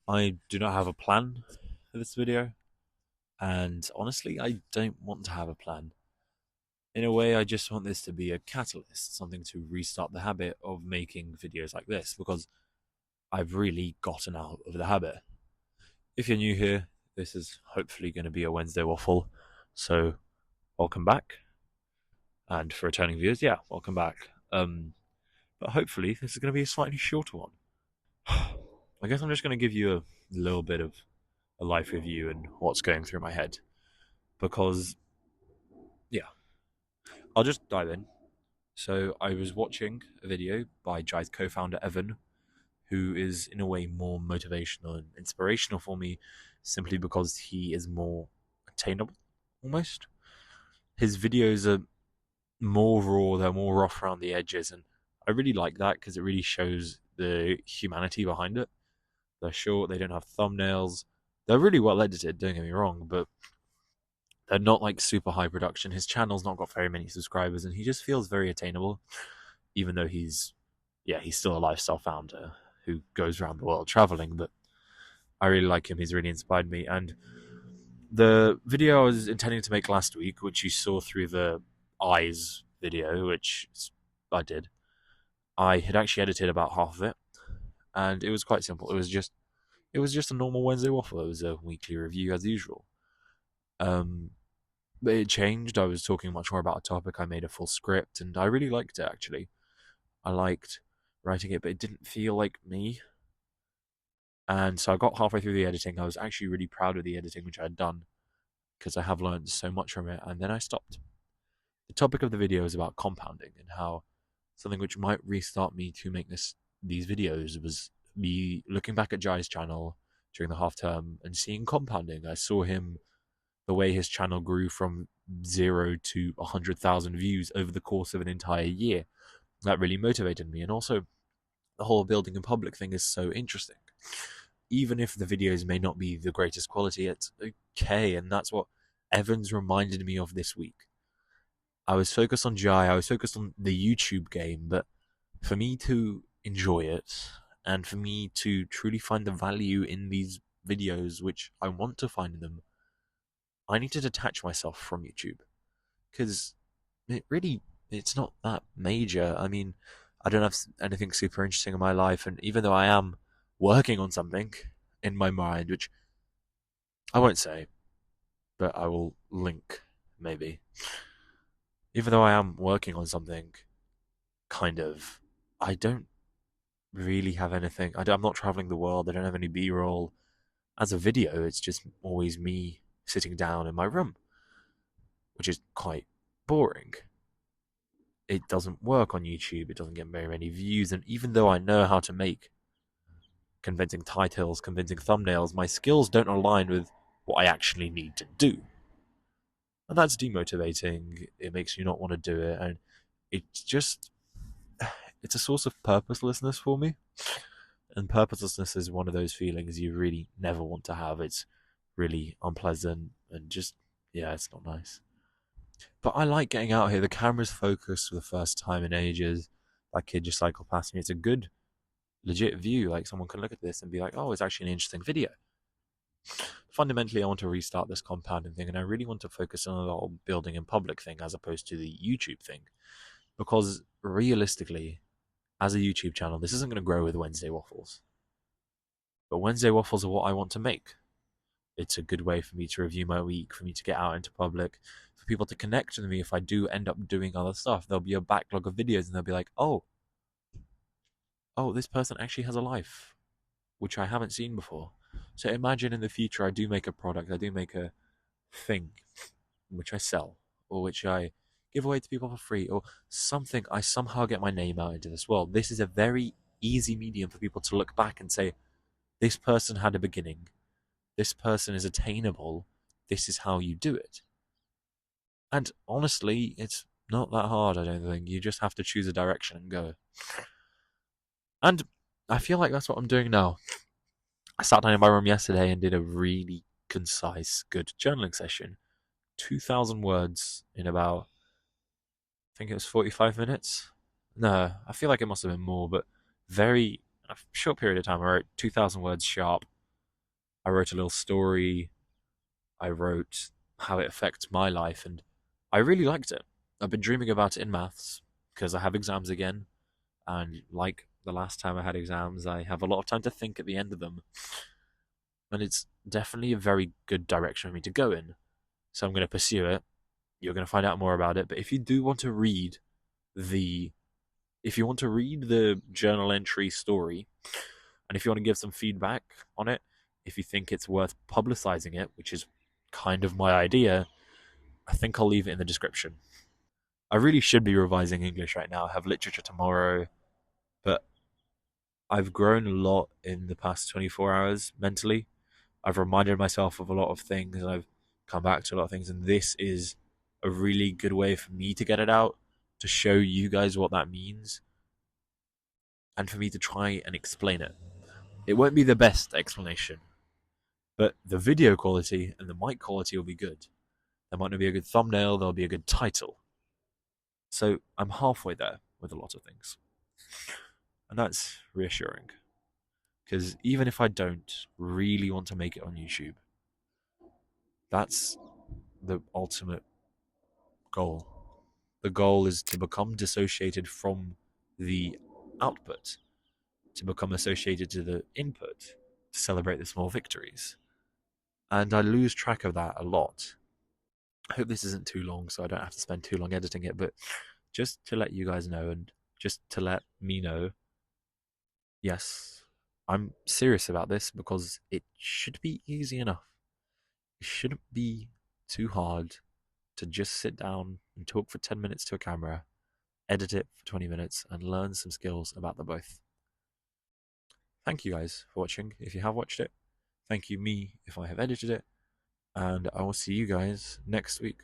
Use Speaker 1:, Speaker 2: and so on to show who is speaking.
Speaker 1: I do not have a plan for this video, and honestly, I don't want to have a plan. In a way, I just want this to be a catalyst, something to restart the habit of making videos like this, because I've really gotten out of the habit. If you're new here, this is hopefully going to be a Wednesday waffle, so welcome back. And for returning viewers, yeah, welcome back. But hopefully, this is going to be a slightly shorter one. I guess I'm just going to give you a little bit of a life review and what's going through my head. Because, yeah, I'll just dive in. So, I was watching a video by Jai's co founder Evan, who is in a way more motivational and inspirational for me simply because he is more attainable, almost. His videos are more raw, they're more rough around the edges, and I really like that because it really shows the humanity behind it. They're short, they don't have thumbnails, they're really well edited, don't get me wrong, but they're not like super high production. His channel's not got very many subscribers, and he just feels very attainable, even though he's still a lifestyle founder who goes around the world traveling. But I really like him. He's really inspired me. And the video I was intending to make last week, which you saw through the eyes video, which I did, I had actually edited about half of it, and it was quite simple. It was just a normal Wednesday waffle. It was a weekly review as usual. Um, but it changed. I was talking much more about a topic. I made a full script, and I really liked it actually. I liked writing it, but it didn't feel like me. And so I got halfway through the editing. I was actually really proud of the editing which I had done because I have learned so much from it, and then I stopped. The topic of the video is about compounding and how something which might restart me to make these videos was me looking back at Jai's channel during the half term and seeing compounding. I saw him the way his channel grew from 0 to 100,000 views over the course of an entire year. That really motivated me, and also the whole building in public thing is so interesting. Even if the videos may not be the greatest quality, it's okay, and that's what Evans reminded me of this week. I was focused on Jai, I was focused on the YouTube game, but for me to enjoy it and for me to truly find the value in these videos, which I want to find in them, I need to detach myself from YouTube because it's not that major. I mean, I don't have anything super interesting in my life, and even though I am working on something in my mind, which I won't say, but I will link maybe. Even though I am working on something, kind of, I don't really have anything. I'm not traveling the world. I don't have any B-roll. As a video, it's just always me sitting down in my room, which is quite boring. It doesn't work on YouTube. It doesn't get very many views. And even though I know how to make convincing titles, convincing thumbnails, my skills don't align with what I actually need to do. And that's demotivating. It makes you not want to do it. And it's just, it's a source of purposelessness for me. And purposelessness is one of those feelings you really never want to have. It's really unpleasant and just, yeah, it's not nice. But I like getting out here. The camera's focused for the first time in ages. That kid just cycled past me. It's a good, legit view. Like someone can look at this and be like, oh, it's actually an interesting video. Fundamentally, I want to restart this compounding thing, and I really want to focus on the whole building in public thing as opposed to the YouTube thing. Because realistically, as a YouTube channel, this isn't going to grow with Wednesday Waffles. But Wednesday Waffles are what I want to make. It's a good way for me to review my week, for me to get out into public, for people to connect with me if I do end up doing other stuff. There'll be a backlog of videos and they'll be like, oh, this person actually has a life, which I haven't seen before. So imagine in the future I do make a product, I do make a thing which I sell, or which I give away to people for free, or something. I somehow get my name out into this world. This is a very easy medium for people to look back and say, this person had a beginning. This person is attainable. This is how you do it. And honestly, it's not that hard, I don't think. You just have to choose a direction and go. And I feel like that's what I'm doing now. I sat down in my room yesterday and did a really concise, good journaling session. 2,000 words in about, I think it was 45 minutes. No, I feel like it must have been more, but very a short period of time. I wrote 2,000 words sharp. I wrote a little story. I wrote how it affects my life, and I really liked it. I've been dreaming about it in maths because I have exams again, and like the last time I had exams, I have a lot of time to think at the end of them, and it's definitely a very good direction for me to go in. So I'm going to pursue it. You're going to find out more about it. But if you do want to read the, if you want to read the journal entry story, and if you want to give some feedback on it, if you think it's worth publicizing it, which is kind of my idea, I think I'll leave it in the description. I really should be revising English right now. I have literature tomorrow, but I've grown a lot in the past 24 hours mentally. I've reminded myself of a lot of things, and I've come back to a lot of things, and this is a really good way for me to get it out, to show you guys what that means, and for me to try and explain it. It won't be the best explanation, but the video quality and the mic quality will be good. There might not be a good thumbnail, there'll be a good title. So I'm halfway there with a lot of things. And that's reassuring. Because even if I don't really want to make it on YouTube, that's the ultimate goal. The goal is to become dissociated from the output, to become associated to the input, to celebrate the small victories. And I lose track of that a lot. I hope this isn't too long so I don't have to spend too long editing it, but just to let you guys know and just to let me know, yes, I'm serious about this because it should be easy enough. It shouldn't be too hard to just sit down and talk for 10 minutes to a camera, edit it for 20 minutes, and learn some skills about the both. Thank you guys for watching if you have watched it. Thank you me if I have edited it. And I will see you guys next week.